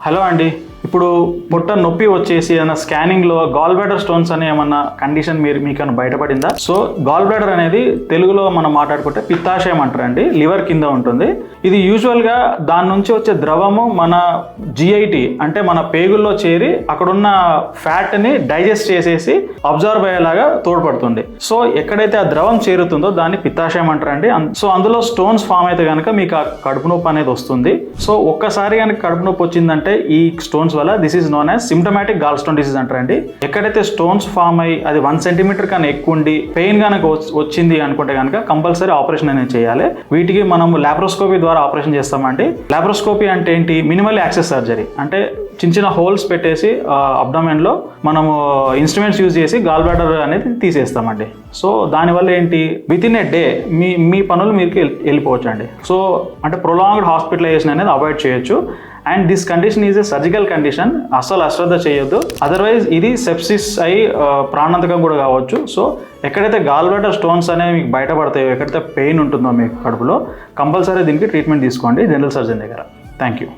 Hello అండి, ఇప్పుడు పొట్ట నొప్పి వచ్చేసి ఏదైనా స్కానింగ్లో గాల్ బ్లాడర్ స్టోన్స్ అనే ఏమన్నా కండిషన్ మీకన్నా బయటపడిందా? సో గాల్ బ్లాడర్ అనేది తెలుగులో మనం మాట్లాడుకుంటే పిత్తాశయం అంటారండి, లివర్ కింద ఉంటుంది. ఇది యూజువల్గా దాని నుంచి వచ్చే ద్రవము మన జిఐటి అంటే మన పేగుల్లో చేరి అక్కడున్న ఫ్యాట్ని డైజెస్ట్ చేసేసి అబ్జర్వ్ అయ్యేలాగా తోడ్పడుతుంది. సో ఎక్కడైతే ఆ ద్రవం చేరుతుందో దాన్ని పిత్తాశయం అంటారండి. సో అందులో స్టోన్స్ ఫామ్ అయితే కనుక మీకు ఆ కడుపు నొప్పి అనేది వస్తుంది. సో ఒక్కసారి కనుక కడుపు నొప్పి వచ్చిందంటే ఈ స్టోన్స్ వల్ల this is known as symptomatic gall stone disease అంటారండి. ఎక్కడైతే స్టోన్స్ ఫామ్ అయ్యి అది 1 సెంటీమీటర్ కన్నా ఎక్కువ ఉండి పెయిన్ కనుక వచ్చింది అనుకుంటే కనుక కంపల్సరీ ఆపరేషన్ అనేది చేయాలి. వీటికి మనం లాప్రోస్కోపీ ద్వారా ఆపరేషన్ చేస్తామండి. లాప్రోస్కోపీ అంటే ఏంటి? మినిమల్ యాక్సెస్ సర్జరీ అంటే చిన్న చిన్న హోల్స్ పెట్టేసి అబ్డమెన్ లో మనము ఇన్స్ట్రుమెంట్స్ యూజ్ చేసి గాల్ బ్లాడర్ అనేది తీసేస్తామండి. సో దానివల్ల ఏంటి, విత్ ఇన్ ఏ డే మీ పనులు మీకు వెళ్ళిపోవచ్చు అండి. సో అంటే ప్రొలాంగ్డ్ హాస్పిటలైజేషన్ అనేది అవాయిడ్ చేయొచ్చు. And this condition is a surgical condition, అస్సలు అశ్రద్ధ చేయొద్దు. అదర్వైజ్ ఇది సెప్సిస్ అయి ప్రాణాంతకం కూడా కావచ్చు. సో ఎక్కడైతే గాల్ బ్లాడర్ స్టోన్స్ అనేవి మీకు బయటపడతాయో, ఎక్కడైతే పెయిన్ ఉంటుందో మీకు కడుపులో, కంపల్సరీ దీనికి ట్రీట్మెంట్ తీసుకోండి జనరల్ సర్జన్ దగ్గర. Thank you.